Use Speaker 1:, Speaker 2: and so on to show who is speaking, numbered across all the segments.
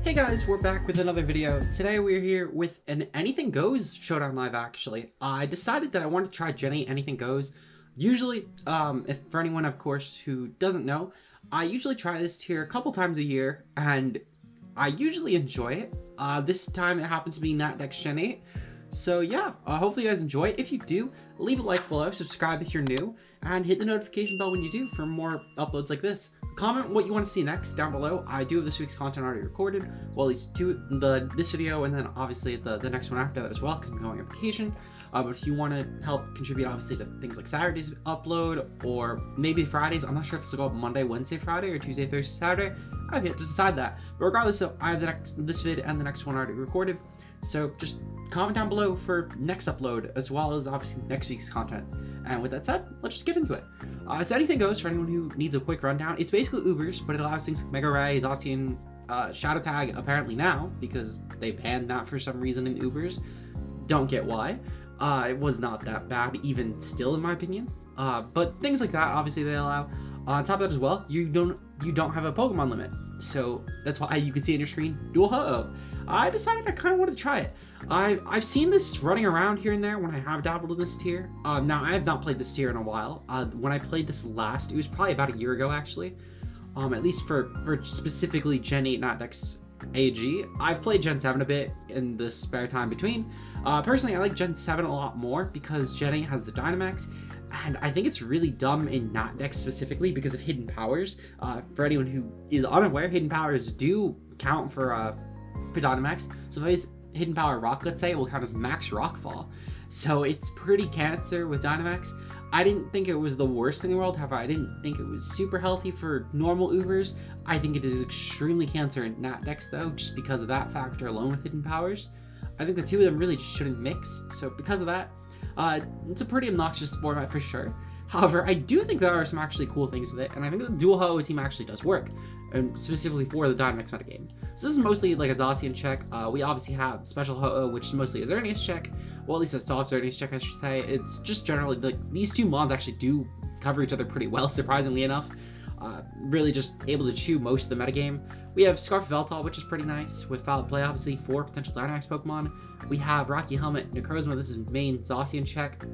Speaker 1: Hey guys, we're back with another video. Today we're here with an Anything Goes Showdown live actually. I decided that I wanted to try Jenny Anything Goes. Usually, if for anyone of course who doesn't know, I usually try this tier a couple times a year and I usually enjoy it. This time it happens to be Nat Dex Gen 8. So yeah, hopefully you guys enjoy it. If you do, leave a like below, subscribe if you're new, and hit the notification bell when you do for more uploads like this. Comment what you want to see next down below. I do have this week's content already recorded. Well, at least this video and then obviously the next one after that as well because I'm going on vacation. But if you want to help contribute obviously to things like Saturday's upload or maybe Fridays, I'm not sure if this will go up Monday, Wednesday, Friday, or Tuesday, Thursday, Saturday. I've yet to decide that. But regardless, so I have this vid and the next one already recorded. So just comment down below for next upload as well as obviously next week's content. And with that said, let's just get into it. So Anything Goes, for anyone who needs a quick rundown, it's basically Ubers, but it allows things like Mega Ray, Zacian, Shadow Tag apparently now, because they banned that for some reason in Ubers. Don't get why. It was not that bad, even still in my opinion. But things like that, obviously they allow. On top of that as well, you don't have a Pokemon limit. So that's why you can see on your screen, Two Ho-Oh. I decided I kind of wanted to try it. I've seen this running around here and there when I have dabbled in this tier. Now I have not played this tier in a while. When I played this last, it was probably about a year ago actually. At least for specifically Gen 8 Nat Dex AG. I've played Gen 7 a bit in the spare time between. Personally, I like Gen 7 a lot more because Gen 8 has the Dynamax. And I think it's really dumb in Nat Dex specifically because of hidden powers. For anyone who is unaware, hidden powers do count for Dynamax. So if it's hidden power Rock, let's say, it will count as max Rockfall. So it's pretty cancer with Dynamax. I didn't think it was the worst thing in the world. However, I didn't think it was super healthy for normal Ubers. I think it is extremely cancer in Nat Dex though, just because of that factor alone with hidden powers. I think the two of them really shouldn't mix. So because of that, it's a pretty obnoxious format for sure. However, I do think there are some actually cool things with it, and I think the dual Ho-Oh team actually does work, and specifically for the Dynamax metagame. So this is mostly like a Zacian check. We obviously have Special Ho-Oh, which is mostly a Xerneas check. Well, at least a soft Xerneas check, I should say. It's just generally, like, these two mons actually do cover each other pretty well, surprisingly enough. Really just able to chew most of the metagame. We have Scarf Veltal, which is pretty nice, with Foul Play, obviously, for potential Dynamax Pokemon. We have Rocky Helmet, Necrozma, this is main Zacian check.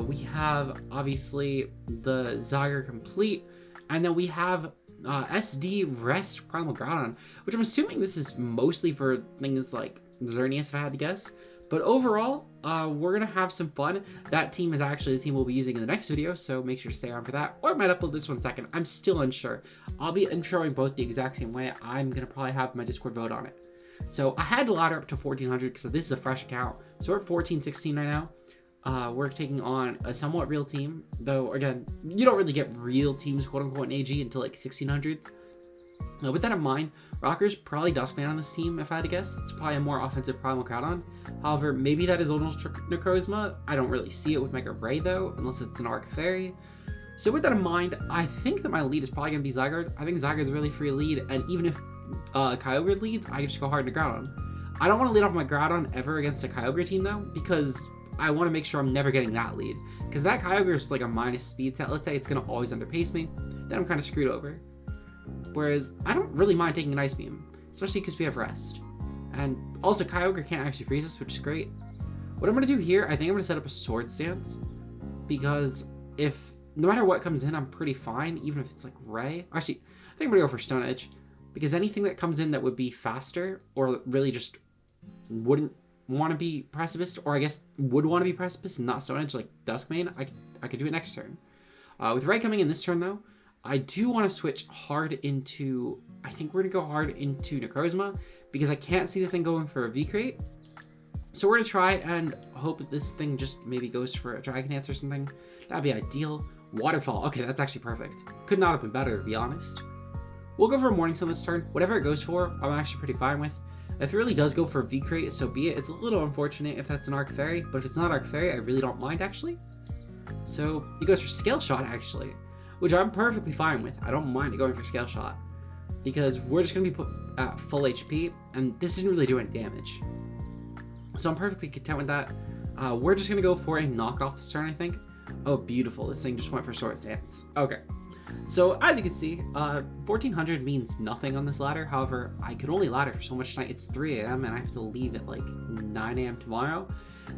Speaker 1: We have, obviously, the Zyger Complete, and then we have SD Rest Primal Groudon, which I'm assuming this is mostly for things like Xerneas, if I had to guess. But overall, we're going to have some fun. That team is actually the team we'll be using in the next video, so make sure to stay on for that. Or I might upload this one second. I'm still unsure. I'll be introing both the exact same way. I'm going to probably have my Discord vote on it. So I had to ladder up to 1400 because this is a fresh account. So we're at 1416 right now. We're taking on a somewhat real team. Though, again, you don't really get real teams, quote-unquote, in AG until like 1600s. Now, with that in mind, Rocker's probably Duskman on this team, if I had to guess. It's probably a more offensive Primal Groudon. However, maybe that is almost Necrozma. I don't really see it with Mega Ray, though, unless it's an Arc Fairy. So with that in mind, I think that my lead is probably going to be Zygarde. I think Zygarde's a really free lead, and even if Kyogre leads, I can just go hard into Groudon. I don't want to lead off my Groudon ever against a Kyogre team, though, because I want to make sure I'm never getting that lead. Because that Kyogre is like a minus speed set. Let's say it's going to always underpace me. Then I'm kind of screwed over. Whereas, I don't really mind taking an Ice Beam, especially because we have Rest. And also, Kyogre can't actually freeze us, which is great. What I'm going to do here, I think I'm going to set up a Sword Stance, because if, no matter what comes in, I'm pretty fine, even if it's like Ray. Actually, I think I'm going to go for Stone Edge, because anything that comes in that would be faster, or really just wouldn't want to be Precipice, or I guess would want to be Precipice and not Stone Edge, like Duskmane, I could do it next turn. With Ray coming in this turn, though, I do want to switch hard into, I think we're going to go hard into Necrozma, because I can't see this thing going for a V-Crate. So we're going to try and hope that this thing just maybe goes for a Dragon Dance or something. That'd be ideal. Waterfall. Okay, that's actually perfect. Could not have been better, to be honest. We'll go for a Morning Sun this turn. Whatever it goes for, I'm actually pretty fine with. If it really does go for a V-Crate, so be it. It's a little unfortunate if that's an Arc Fairy, but if it's not Arc Fairy, I really don't mind, actually. So it goes for Scale Shot, actually, which I'm perfectly fine with. I don't mind it going for Scale Shot, because we're just going to be put at full HP, and this didn't really do any damage. So I'm perfectly content with that. We're just going to go for a knockoff this turn, I think. Oh, beautiful. This thing just went for Sword Stance. Okay. So as you can see, 1400 means nothing on this ladder. However, I could only ladder for so much tonight. It's 3 a.m. and I have to leave at like 9 a.m. tomorrow,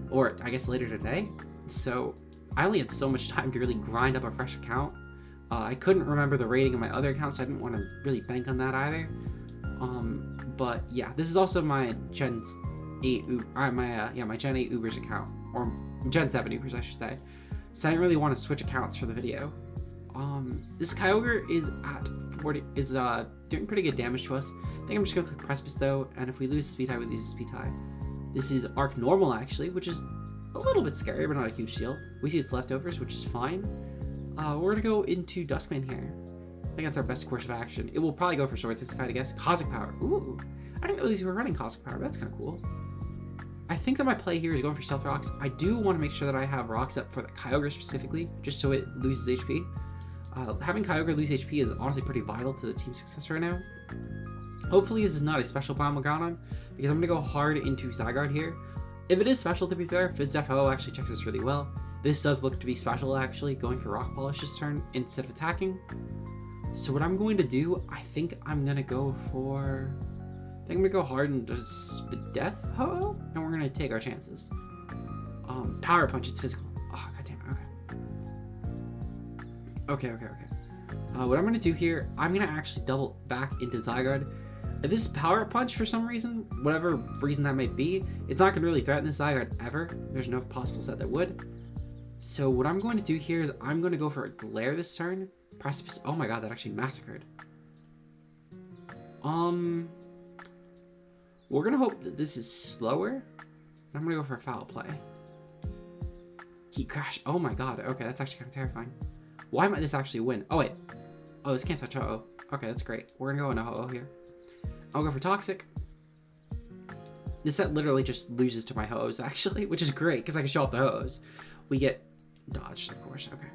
Speaker 1: or I guess later today. So I only had so much time to really grind up a fresh account. I couldn't remember the rating of my other account, so I didn't want to really bank on that either. But yeah, this is also my Gen 8, my Gen 8 Ubers account, or Gen 7 Ubers, I should say. So I didn't really want to switch accounts for the video. This Kyogre is at 40, doing pretty good damage to us. I think I'm just gonna click Precipice though, and if we lose speed tie, we lose speed tie. This is Arc Normal actually, which is a little bit scary, but not a huge deal. We see its leftovers, which is fine. We're gonna go into Duskmane here. I think that's our best course of action. It will probably go for Sword Sense if I had to guess. Cosmic Power. Ooh, I didn't know these were running Cosmic Power. That's kind of cool. I think that my play here is going for Stealth Rocks. I do want to make sure that I have Rocks up for the Kyogre specifically, just so it loses HP. Having Kyogre lose HP is honestly pretty vital to the team's success right now. Hopefully this is not a special Primal Groudon, because I'm going to go hard into Zygarde here. If it is special, to be fair, Fizdef Ho actually checks this really well. This does look to be special actually, going for Rock Polish this turn instead of attacking. So what I'm going to do, I think I'm going to go for... I think I'm going to go hard into Fizdef Ho, and we're going to take our chances. Power Punch, it's physical. Oh, goddamn it, okay. Okay. What I'm going to do here, I'm going to actually double back into Zygarde. If this is Power Punch for some reason, whatever reason that might be, it's not going to really threaten this Zygarde ever. There's no possible set that would. So what I'm going to do here is I'm going to go for a Glare this turn. Precipice. Oh my god, that actually massacred. We're going to hope that this is slower. I'm going to go for a Foul Play. Heat Crash. Oh my god. Okay, that's actually kind of terrifying. Why might this actually win? Oh wait. Oh, this can't touch Ho-Oh. Okay, that's great. We're going to go into Ho-Oh here. I'll go for Toxic. This set literally just loses to my Ho-Ohs actually, which is great because I can show off the Ho-Ohs. We get dodged, of course. Okay.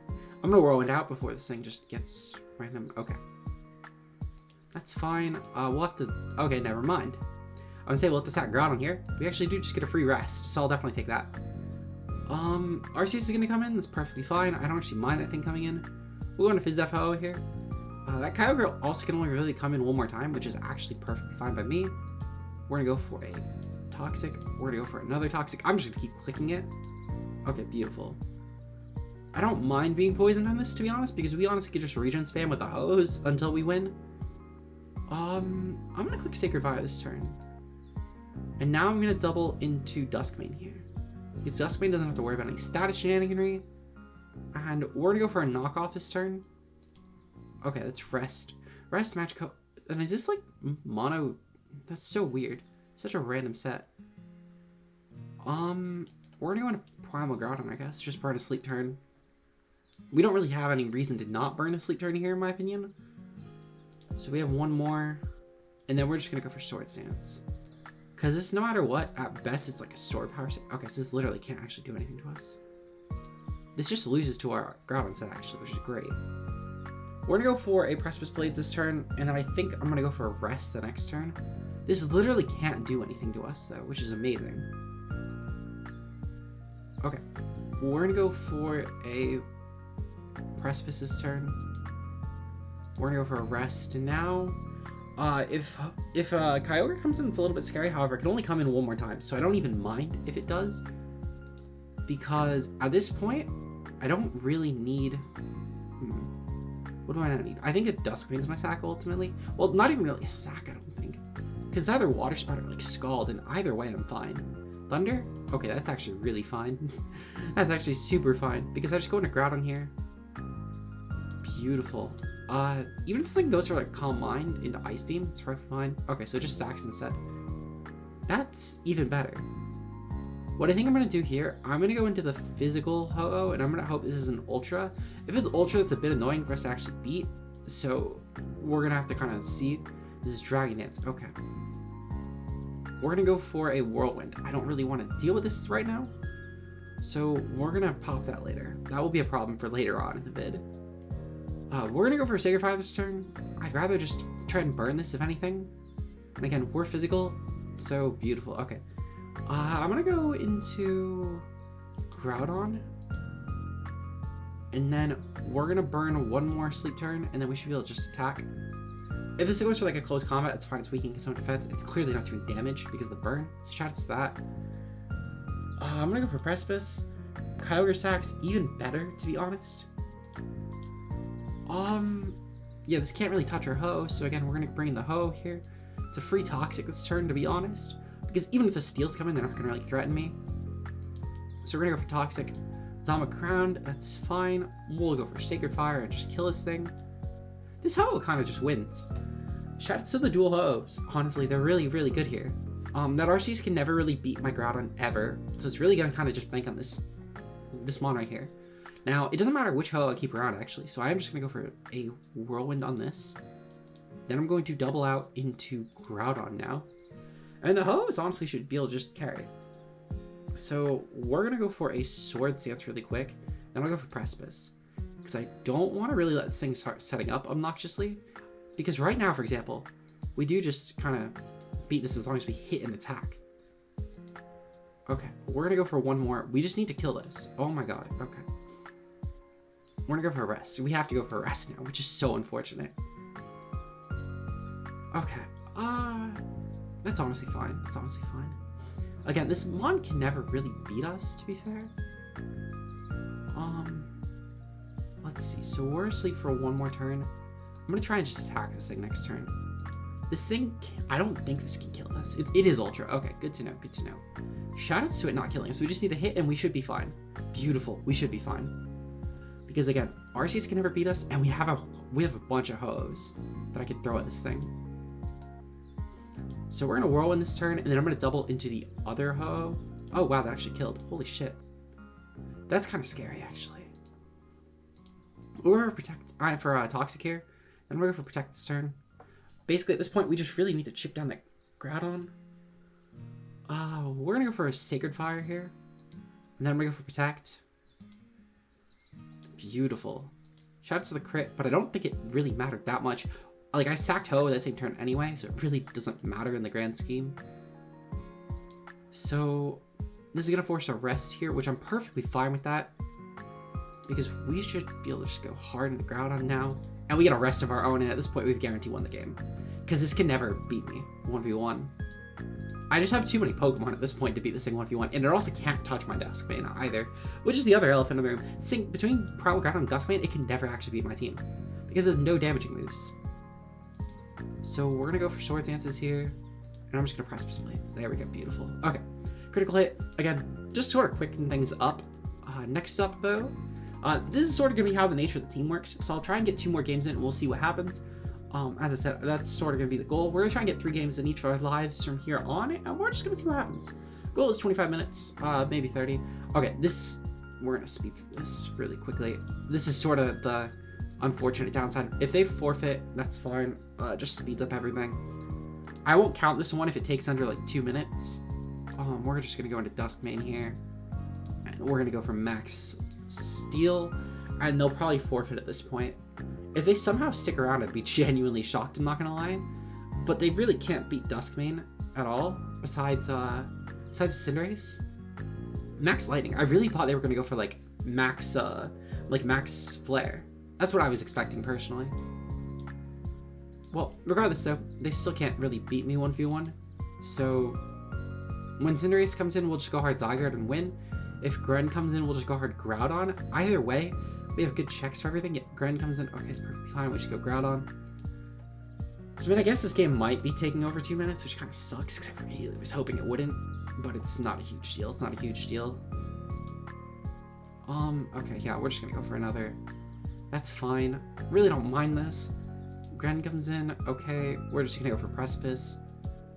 Speaker 1: I'm going to Whirlwind out before this thing just gets random. Okay. That's fine. We'll have to... Okay, never mind. I would say we'll have to sack Groudon here. We actually do just get a free rest, so I'll definitely take that. Arceus is going to come in. That's perfectly fine. I don't actually mind that thing coming in. We'll go into Fizdef Ho here. That Kyogre also can only really come in one more time, which is actually perfectly fine by me. We're going to go for a Toxic. We're going to go for another Toxic. I'm just going to keep clicking it. Okay, beautiful. I don't mind being poisoned on this, to be honest, because we honestly could just regen spam with the Ho-Ohs until we win. I'm going to click Sacred Fire this turn. And now I'm going to double into Duskmane here. Because Duskmane doesn't have to worry about any status shenaniganry. And we're going to go for a knockoff this turn. Okay, that's Rest. Rest, Magico. And is this like mono? That's so weird. Such a random set. We're going to go into Primal Groudon, I guess. Just burn a sleep turn. We don't really have any reason to not burn a sleep turn here, in my opinion. So we have one more. And then we're just going to go for Sword Stance. Because this, no matter what, at best, it's like a sword power. Okay, so this literally can't actually do anything to us. This just loses to our Groudon set, actually, which is great. We're going to go for a Precipice Blades this turn, and then I think I'm going to go for a Rest the next turn. This literally can't do anything to us, though, which is amazing. Okay. We're going to go for a Precipice this turn. We're going to go for a Rest now. If Kyogre comes in, it's a little bit scary. However, it can only come in one more time, so I don't even mind if it does. Because at this point, I don't really need... What do I not need? I think a Duskmane's my sack ultimately. Well, not even really a sack, I don't think. Because either Water Spout or like Scald, and either way I'm fine. Thunder? Okay, that's actually really fine. That's actually super fine. Because I just go into Groudon here. Beautiful. Even if this thing goes for like Calm Mind into Ice Beam, it's probably fine. Okay, so just sacks instead. That's even better. What I think I'm going to do here, I'm going to go into the physical Ho-Oh, and I'm going to hope this is an Ultra. If it's Ultra, it's a bit annoying for us to actually beat, so we're going to have to kind of see. This is Dragon Dance. Okay. We're going to go for a Whirlwind. I don't really want to deal with this right now, so we're going to pop that later. That will be a problem for later on in the vid. We're going to go for a Sacred Fire this turn. I'd rather just try and burn this, if anything. And again, we're physical, so beautiful. Okay. I'm going to go into Groudon. And then we're gonna burn one more sleep turn, and then we should be able to just attack. If this goes for like a close combat, it's fine. It's weakening its own defense. It's clearly not doing damage because of the burn. So shout out to that. I'm gonna go for Precipice. Kyogre Sack's even better, to be honest. Yeah, this can't really touch our Ho, so again, we're gonna bring the Ho here. It's a free Toxic this turn, to be honest. Because even if the Steel's coming, they're not gonna really threaten me. So we're gonna go for Toxic. Zama Crowned, that's fine. We'll go for Sacred Fire and just kill this thing. This Ho kind of just wins. Shout out to the dual Ho's. Honestly, they're really, really good here. That Arceus can never really beat my Groudon ever, so it's really gonna kind of just bank on this mon right here. Now, it doesn't matter which Ho I keep around, actually, so I am just gonna go for a Whirlwind on this. Then I'm going to double out into Groudon now. And the Ho's honestly should be able to just carry. So we're gonna go for a Sword Stance really quick. Then I'll go for Precipice. Because I don't want to really let this thing start setting up obnoxiously. Because right now, for example, we do just kind of beat this as long as we hit an attack. Okay, we're gonna go for one more. We just need to kill this. Oh my god, okay. We're gonna go for a rest. We have to go for a rest now, which is so unfortunate. Okay, that's honestly fine. That's honestly fine. Again, this mon can never really beat us, to be fair. Let's see. So we're asleep for one more turn. I'm gonna try and just attack this thing next turn. This thing, I don't think this can kill us. It is Ultra. Okay, good to know, good to know. Shoutouts to it not killing us. We just need to hit and we should be fine. Beautiful, we should be fine. Because again, Arceus can never beat us, and we have a bunch of Ho-Ohs that I could throw at this thing. So we're gonna Whirlwind this turn, and then I'm gonna double into the other Ho-Oh. Oh wow, that actually killed. Holy shit. That's kind of scary, actually. We're gonna protect for Toxic here, and we're gonna go for Protect this turn. Basically, at this point, we just really need to chip down that Groudon. We're gonna go for a Sacred Fire here, and then I'm gonna go for Protect. Beautiful. Shout out to the crit, but I don't think it really mattered that much. Like, I sacked Ho that same turn anyway, so it really doesn't matter in the grand scheme. So this is gonna force a rest here, which I'm perfectly fine with that. Because we should be able to just go hard in the Groudon now. And we get a rest of our own, and at this point we've guaranteed won the game. Because this can never beat me 1v1. I just have too many Pokemon at this point to beat this thing 1v1, and it also can't touch my Duskmane either. Which is the other elephant in the room. Between Primal Groudon and Duskmane, it can never actually beat my team. Because there's no damaging moves. So we're gonna go for Sword Dances here. And I'm just gonna Precipice Blades. There we go, beautiful. Okay, critical hit. Again, just sort of quicken things up. Next up though, this is sort of gonna be how the nature of the team works. So I'll try and get 2 more games in and we'll see what happens. As I said, that's sort of gonna be the goal. We're gonna try and get 3 games in each of our lives from here on, and we're just gonna see what happens. Goal is 25 minutes, maybe 30. Okay, we're gonna speed through this really quickly. This is sort of the unfortunate downside. If they forfeit, that's fine. Just speeds up everything. I won't count this one if it takes under like 2 minutes. We're just gonna go into Duskmane here, and we're gonna go for Max Steel, and they'll probably forfeit at this point. If they somehow stick around, I'd be genuinely shocked, I'm not gonna lie. But they really can't beat Duskmane at all, besides Cinderace. Max Lightning, I really thought they were gonna go for like Max Flare. That's what I was expecting personally. Well, regardless though, they still can't really beat me 1v1. So when Cinderace comes in, we'll just go hard Zygarde and win. If Gren comes in, we'll just go hard Groudon. Either way, we have good checks for everything. Yeah, Gren comes in. Okay, it's perfectly fine. We just go Groudon. So I mean, I guess this game might be taking over 2 minutes, which kind of sucks because I really was hoping it wouldn't. But it's not a huge deal. It's not a huge deal. Okay, yeah, we're just gonna go for another. That's fine. Really don't mind this. Gren comes in. Okay, we're just gonna go for Precipice.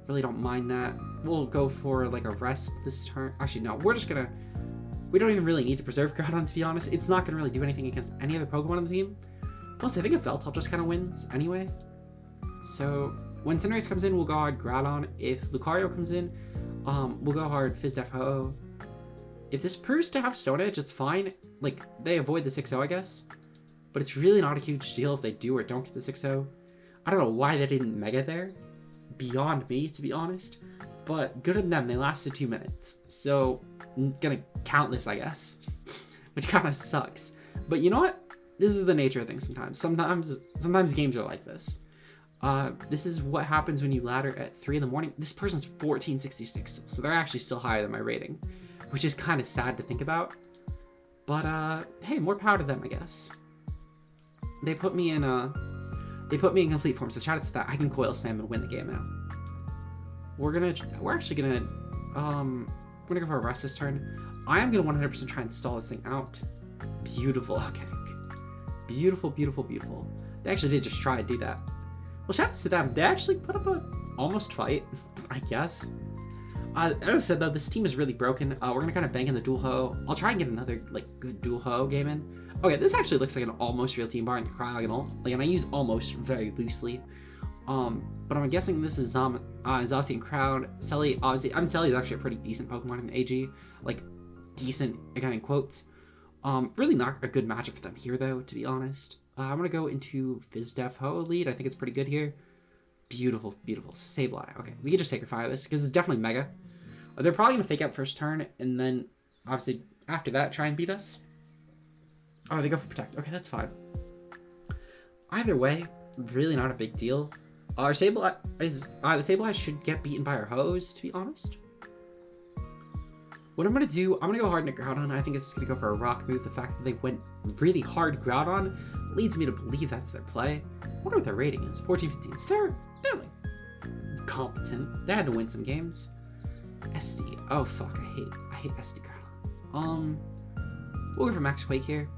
Speaker 1: Really don't mind that. We'll go for like a rest this turn. Actually, no, we're just gonna. We don't even really need to preserve Groudon, to be honest. It's not gonna really do anything against any other Pokemon on the team. Plus, I think if Veltal just kind of wins anyway. So when Cinderace comes in, we'll go hard Groudon. If Lucario comes in, we'll go hard Fizdef Ho. If this proves to have Stone Edge, it's fine. Like, they avoid the 6-0, I guess. But it's really not a huge deal if they do or don't get the 6-0. I don't know why they didn't Mega there. Beyond me, to be honest. But good on them, they lasted 2 minutes. So I'm gonna count this, I guess. Which kind of sucks. But you know what? This is the nature of things sometimes games are like this. This is what happens when you ladder at 3 in the morning. This person's 1466, so they're actually still higher than my rating, which is kind of sad to think about. But hey, more power to them, I guess. They put me in complete form, so shout out to that. I can coil spam and win the game now. We're actually gonna go for a rest this turn. I am gonna 100% try and stall this thing out. Beautiful. Okay. Beautiful. They actually did just try to do that. Well, shout out to them. They actually put up a almost fight, I guess. As I said though, this team is really broken. We're gonna kind of bank in the dual ho. I'll try and get another like good dual ho game in. Okay, this actually looks like an almost real team bar in Cryogonal. Like, and I use almost very loosely. But I'm guessing this is Zacian Crowd. Selly, obviously, Selly is actually a pretty decent Pokemon in the AG. Like, decent, again in quotes. Really not a good matchup for them here though, to be honest. I'm gonna go into Fizdef Ho lead. I think it's pretty good here. Beautiful. Sableye. Okay, we can just Sacred Fire this because it's definitely Mega. They're probably gonna fake out first turn and then obviously after that try and beat us. Oh, they go for Protect. Okay, that's fine. Either way, really not a big deal. Our Sableye the Sableye should get beaten by our Ho-Ohs, to be honest. What I'm gonna do, I'm gonna go hard into Groudon. I think it's gonna go for a Rock move. The fact that they went really hard Groudon leads me to believe that's their play. I wonder what their rating is. 14-15. So they're like competent. They had to win some games. SD. Oh fuck, I hate SD Groudon. We'll go for Max Quake here.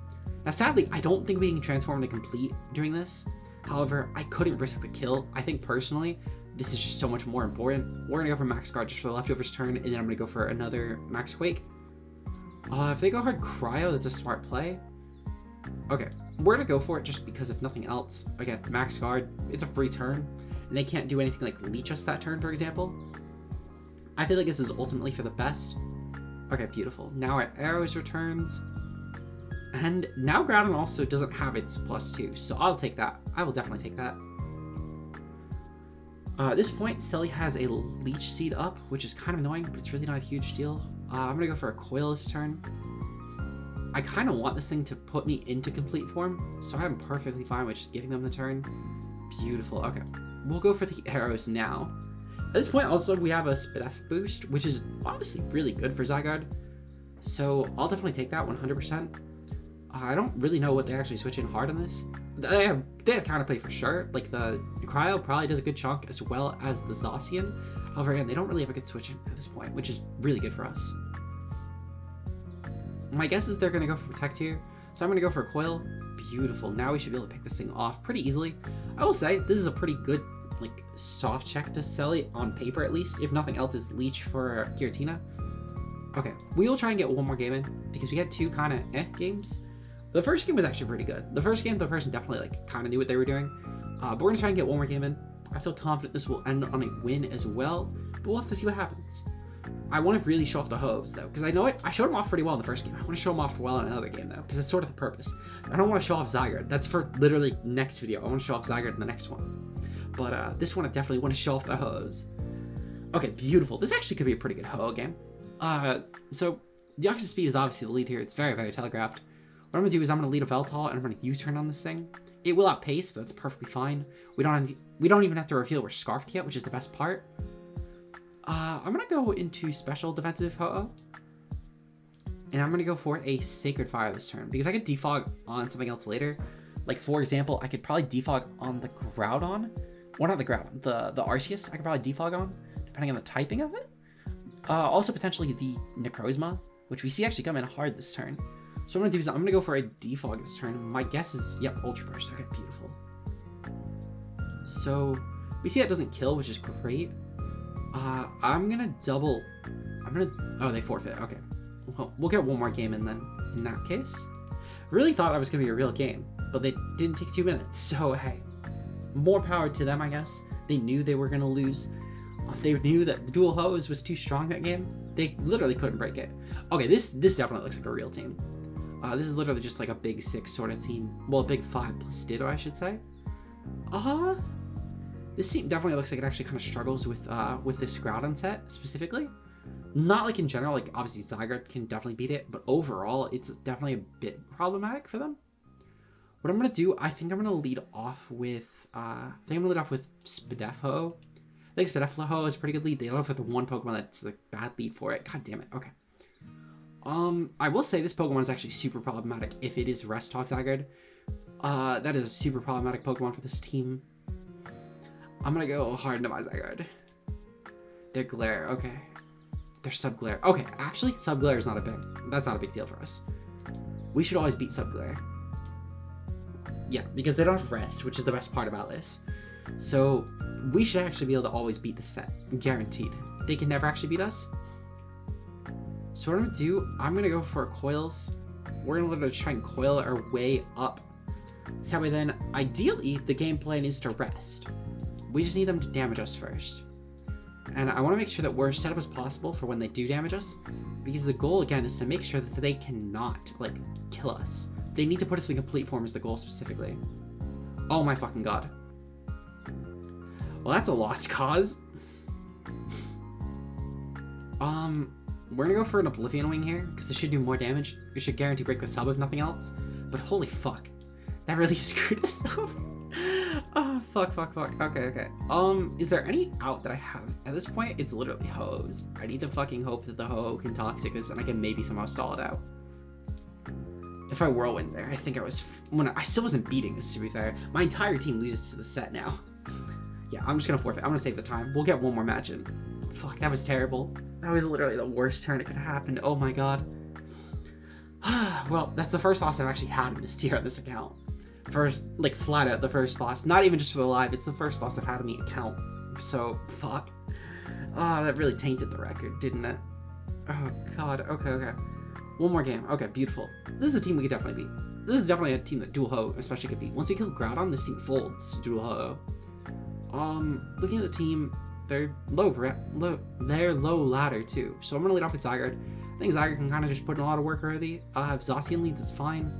Speaker 1: Now sadly, I don't think we can transform to complete during this. However, I couldn't risk the kill. I think personally, this is just so much more important. We're gonna go for Max Guard just for the leftovers turn, and then I'm gonna go for another Max Quake. If they go hard Cryo, that's a smart play. Okay, we're gonna go for it just because if nothing else. Again, Max Guard, it's a free turn, and they can't do anything like leech us that turn, for example. I feel like this is ultimately for the best. Okay, beautiful. Now our Arrows returns. And now Groudon also doesn't have its +2, so I'll take that. I will definitely take that. At this point, Selly has a Leech Seed up, which is kind of annoying, but it's really not a huge deal. I'm going to go for a Coil this turn. I kind of want this thing to put me into complete form, so I'm perfectly fine with just giving them the turn. Beautiful. Okay, we'll go for the Arrows now. At this point, also, we have a Spidef boost, which is honestly really good for Zygarde. So I'll definitely take that 100%. I don't really know what they actually switch in hard on this. They have counterplay for sure. Like the Cryo probably does a good chunk as well as the Zacian. However, again, they don't really have a good switch in at this point, which is really good for us. My guess is they're going to go for Protect here. So I'm going to go for a Coil. Beautiful. Now we should be able to pick this thing off pretty easily. I will say this is a pretty good like soft check to Selly on paper at least. If nothing else is Leech for Giratina. Okay, we will try and get one more game in because we had two kind of games. The first game was actually pretty good. The first game, the person definitely like kind of knew what they were doing. But we're gonna try and get one more game in. I feel confident this will end on a win as well, but we'll have to see what happens. I want to really show off the Ho-Ohs though, because I know I showed them off pretty well in the first game. I want to show them off well in another game though, because it's sort of the purpose. I don't want to show off Zygarde. That's for literally next video. I want to show off Zygarde in the next one. But this one I definitely want to show off the Ho-Ohs. Okay, beautiful. This actually could be a pretty good Ho-Oh game. So Deoxys Speed is obviously the lead here. It's very, very telegraphed. What I'm going to do is I'm going to lead a Veltal and I'm going to U-turn on this thing. It will outpace, but that's perfectly fine. We don't even have to reveal we're Scarfed yet, which is the best part. I'm going to go into Special Defensive Ho-Oh. And I'm going to go for a Sacred Fire this turn, because I could defog on something else later. Like, for example, I could probably defog on the Groudon. Well, not the Groudon, the Arceus I could probably defog on, depending on the typing of it. Also, potentially the Necrozma, which we see actually come in hard this turn. So what I'm going to do is I'm going to go for a defog this turn. My guess is, yep, Ultra Burst. Okay, beautiful. So we see that doesn't kill, which is great. I'm going to double... Oh, they forfeit. Okay. Well, we'll get one more game in then, in that case. Really thought that was going to be a real game, but they didn't take 2 minutes. So, hey, more power to them, I guess. They knew they were going to lose. They knew that the Dual Ho-Ohs was too strong that game. They literally couldn't break it. Okay, this definitely looks like a real team. This is literally just like a big 6 sort of team. Well, a big 5 plus Ditto, I should say. This team definitely looks like it actually kind of struggles with this Groudon set specifically. Not like in general, like obviously Zygarde can definitely beat it, but overall it's definitely a bit problematic for them. What I'm gonna do, I think I'm gonna lead off with Spadefho. I think Spadefho is a pretty good lead. They don't have the one Pokemon that's a bad lead for it. God damn it. Okay. I will say this Pokemon is actually super problematic if it is Rest Talk Zygarde. That is a super problematic Pokemon for this team. I'm gonna go hard into my Zygarde. Their Glare, okay. Their Sub-Glare. Okay, actually, Sub-Glare is that's not a big deal for us. We should always beat Sub-Glare. Yeah, because they don't have Rest, which is the best part about this. So, we should actually be able to always beat the set. Guaranteed. They can never actually beat us. So what I'm gonna do, I'm gonna go for Coils. We're gonna literally try and coil our way up. So that way then, ideally, the game plan is to rest. We just need them to damage us first. And I want to make sure that we're as set up as possible for when they do damage us. Because the goal, again, is to make sure that they cannot, like, kill us. They need to put us in complete form is the goal specifically. Oh my fucking god. Well, that's a lost cause. We're gonna go for an Oblivion Wing here, because it should do more damage. It should guarantee break the sub if nothing else. But holy fuck. That really screwed us up. Oh, fuck. Okay. Is there any out that I have? At this point, it's literally Ho-Ohs. I need to fucking hope that the Ho-Oh can Toxic this and I can maybe somehow stall it out. If I Whirlwind there, I think I still wasn't beating this, to be fair. My entire team loses to the set now. Yeah, I'm just gonna forfeit. I'm gonna save the time. We'll get one more match in. Fuck, that was terrible. That was literally the worst turn it could have happened. Oh my god. Well, that's the first loss I've actually had in this tier on this account. First, like, flat out the first loss. Not even just for the live, it's the first loss I've had on the account. So, fuck. Oh, that really tainted the record, didn't it? Oh god, okay. One more game. Okay, beautiful. This is a team we could definitely beat. This is definitely a team that Dual Ho especially could beat. Once we kill Groudon, this team folds to Dual Ho. Looking at the team, they're low ladder too. So I'm gonna lead off with Zygarde. I think Zygarde can kind of just put in a lot of work already. If Zacian leads, is fine.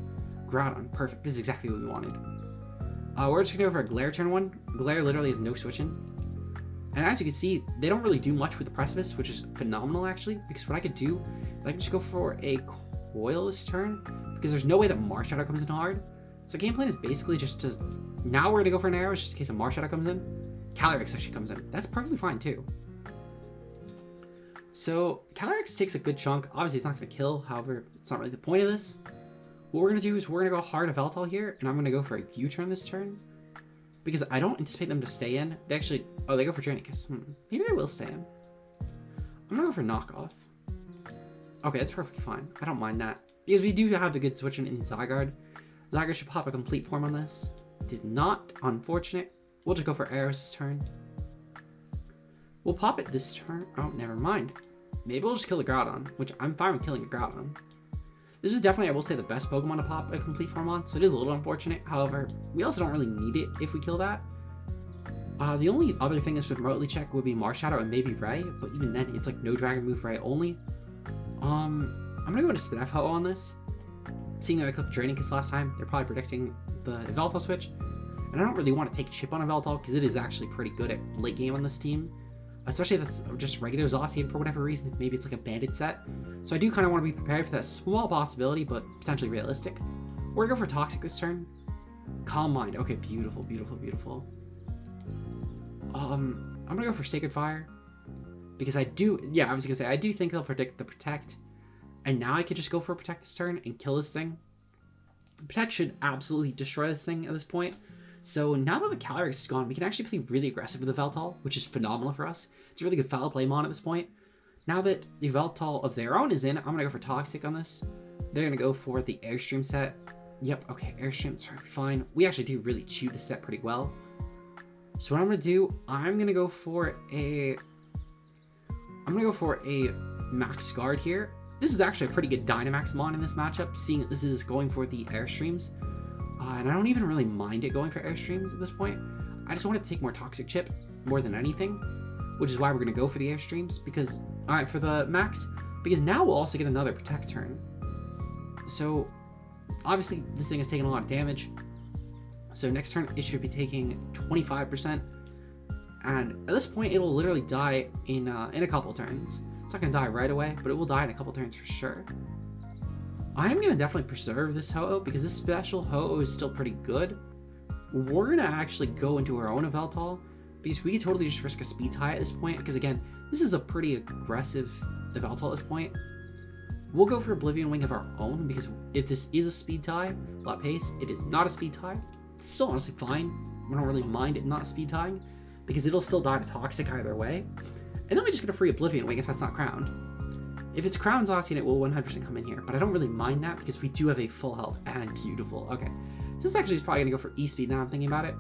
Speaker 1: Groudon, perfect. This is exactly what we wanted. We're just gonna go for a Glare turn one. Glare literally has no switching. And as you can see, they don't really do much with the Precipice, which is phenomenal actually, because what I could do is I can just go for a Coil this turn, because there's no way that Marshadow comes in hard. So the game plan is basically just to, now we're gonna go for an Arrow, just in case a Marshadow comes in. Calyrex actually comes in. That's perfectly fine too. So Calyrex takes a good chunk. Obviously it's not gonna kill, however, it's not really the point of this. What we're gonna do is we're gonna go hard of Veltal here, and I'm gonna go for a U-turn this turn. Because I don't anticipate them to stay in. They actually, oh, they go for Dranicus. Maybe they will stay in. I'm gonna go for Knockoff. Okay, that's perfectly fine. I don't mind that. Because we do have a good switch in Zygarde. Zygarde should pop a complete form on this. Did not, unfortunate. We'll just go for Arrows this turn. We'll pop it this turn. Oh, never mind. Maybe we'll just kill the Groudon, which I'm fine with killing the Groudon. This is definitely, I will say, the best Pokemon to pop a complete form on, so it is a little unfortunate. However, we also don't really need it if we kill that. The only other thing this would remotely check would be Marshadow and maybe Ray, but even then, it's like no Dragon move Ray only. I'm gonna go into Spadefho on this. Seeing that I clicked Dranicus last time, they're probably predicting the Yveltal switch. And I don't really want to take Chip on Yveltal because it is actually pretty good at late game on this team. Especially if that's just regular Zacian for whatever reason. Maybe it's like a banded set. So I do kind of want to be prepared for that small possibility, but potentially realistic. We're going to go for Toxic this turn. Calm Mind. Okay, beautiful. I'm going to go for Sacred Fire. Because I do, I was going to say, I do think they'll predict the Protect. And now I could just go for a Protect this turn and kill this thing. Protect should absolutely destroy this thing at this point. So now that the Calyrex is gone, we can actually play really aggressive with the Yveltal, which is phenomenal for us. It's a really good foul play mon at this point. Now that the Yveltal of their own is in, I'm going to go for Toxic on this. They're going to go for the Airstream set. Yep, okay, Airstream's perfectly fine. We actually do really chew the set pretty well. So what I'm going to do, I'm going to go for a Max Guard here. This is actually a pretty good Dynamax mon in this matchup, seeing that this is going for the Airstreams. And I don't even really mind it going for Airstreams at this point. I just want to take more Toxic Chip more than anything, which is why we're going to go for the Airstreams, because, for the Max, because now we'll also get another Protect turn. So, obviously, this thing is taking a lot of damage. So next turn, it should be taking 25%. And at this point, it'll literally die in a couple turns. It's not going to die right away, but it will die in a couple turns for sure. I am going to definitely preserve this Ho-Oh because this special Ho-Oh is still pretty good. We're going to actually go into our own Yveltal because we could totally just risk a speed tie at this point because, again, this is a pretty aggressive Yveltal at this point. We'll go for Oblivion Wing of our own because if this is a speed tie, flat pace, it is not a speed tie. It's still honestly fine. We don't really mind it not speed tying because it'll still die to Toxic either way. And then we just get a free Oblivion Wing if that's not crowned. If it's crowned Zacian, it will 100% come in here, but I don't really mind that because we do have a full health and beautiful. Okay, so this actually is probably gonna go for E-Speed now I'm thinking about it.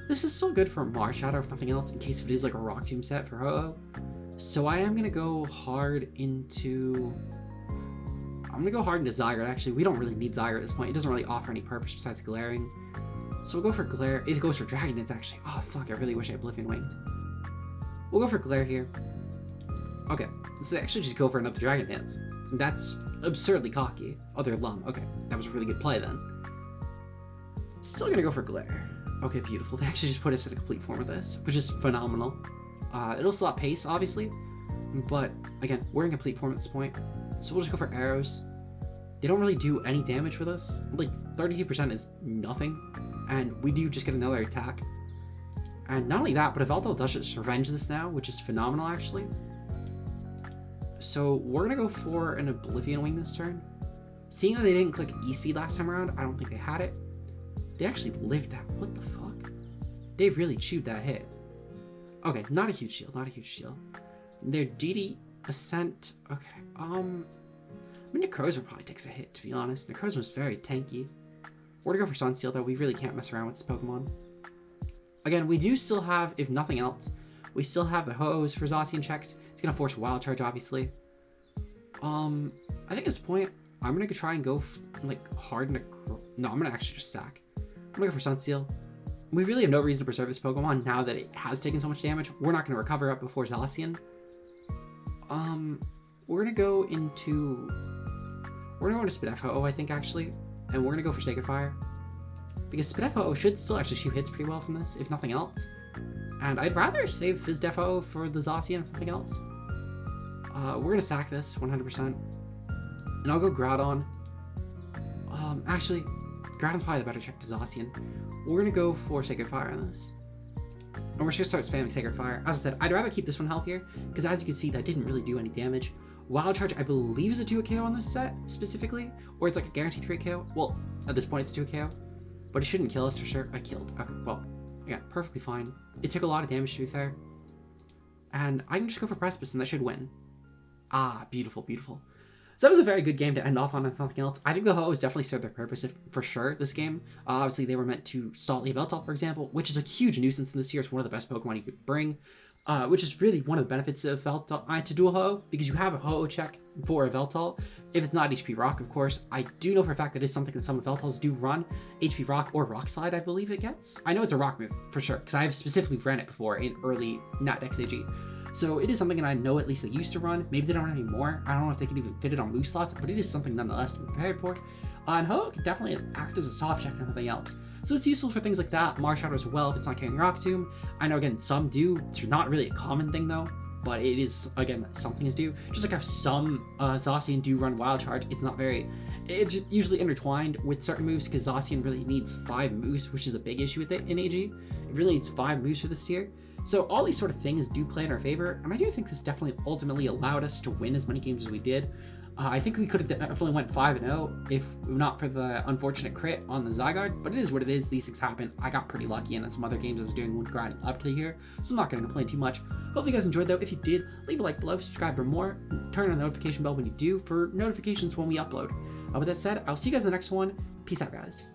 Speaker 1: This is still good for Mars Shadow if nothing else, in case if it is like a Rock Tomb set for Ho-Oh. So I am gonna go hard into... Zygarde actually. We don't really need Zygarde at this point. It doesn't really offer any purpose besides glaring. So we'll go for Glare. It goes for Dragon Dance actually. Oh fuck, I really wish I Oblivion Winged. We'll go for Glare here. Okay, so they actually just go for another Dragon Dance. That's absurdly cocky. Oh, they're Lum. Okay, that was a really good play then. Still gonna go for Glare. Okay, beautiful. They actually just put us in a complete form of this, which is phenomenal. It'll slot pace, obviously, but again, we're in complete form at this point. So we'll just go for arrows. They don't really do any damage with us. Like, 32% is nothing, and we do just get another attack. And not only that, but Yveltal does just revenge this now, which is phenomenal, actually. So we're gonna go for an Oblivion Wing this turn. Seeing that they didn't click E-Speed last time around, I don't think they had it. They actually lived that. What the fuck? They really chewed that hit. Okay, not a huge shield, not a huge shield. Their DD Ascent. Okay, I mean, Necrozma probably takes a hit, to be honest. Necrozma's very tanky. We're gonna go for Sun Seal, though. We really can't mess around with this Pokemon. Again, we do still have, if nothing else, we still have the Ho-Ohs for Zacian checks. It's gonna force Wild Charge, obviously. I think at this point, I'm gonna try and go like hard No, I'm gonna actually just sack. I'm gonna go for Sun Seal. We really have no reason to preserve this Pokemon now that it has taken so much damage. We're not gonna recover up before Zacian. We're gonna go into Spidef Ho-Oh, I think, actually, and we're gonna go for Sacred Fire because Spidef Ho-Oh should still actually shoot hits pretty well from this, if nothing else. And I'd rather save Fizdef Ho-Oh for the Zacian, if nothing else. We're gonna sack this 100%, and I'll go Groudon. Actually, Groudon's probably the better check to Zacian. We're gonna go for Sacred Fire on this. And we're just gonna start spamming Sacred Fire. As I said, I'd rather keep this one healthier, because as you can see, that didn't really do any damage. Wild Charge, I believe, is a 2-hit KO on this set, specifically. Or it's like a guaranteed 3-hit KO. Well, at this point, it's a 2-hit KO. But it shouldn't kill us for sure. I killed. Okay, well, yeah, perfectly fine. It took a lot of damage, to be fair. And I can just go for Precipice, and that should win. Ah, beautiful, beautiful. So that was a very good game to end off on, if nothing else. I think the Ho-Ohs definitely served their purpose for sure this game. Obviously, they were meant to stall Yveltal, for example, which is a huge nuisance in this year. It's one of the best Pokemon you could bring, which is really one of the benefits of Yveltal to dual Ho-Oh, because you have a Ho-Oh check for Yveltal. If it's not HP Rock, of course. I do know for a fact that is something that some Yveltals do run. HP Rock or Rock Slide, I believe it gets. I know it's a Rock move, for sure, because I have specifically ran it before in early Natdex AG. So it is something that I know at least they used to run. Maybe they don't run anymore. I don't know if they can even fit it on move slots, but it is something nonetheless to be prepared for. And Ho-Oh can definitely act as a soft check and everything else. So it's useful for things like that. Mars Shadow as well if it's not carrying Rock Tomb. I know, again, some do. It's not really a common thing though, but it is, again, something is due. Just like how some Zacian do run Wild Charge, it's usually intertwined with certain moves because Zacian really needs 5 moves, which is a big issue with it in AG. It really needs 5 moves for this tier. So all these sort of things do play in our favor, and I do think this definitely ultimately allowed us to win as many games as we did. I think we could have definitely went 5-0 if not for the unfortunate crit on the Zygarde, but it is what it is. These things happen. I got pretty lucky, and some other games I was doing when grinding up to here, so I'm not going to complain too much. Hopefully you guys enjoyed though. If you did, leave a like below, subscribe for more, turn on the notification bell when you do for notifications when we upload. With that said, I'll see you guys in the next one. Peace out, guys.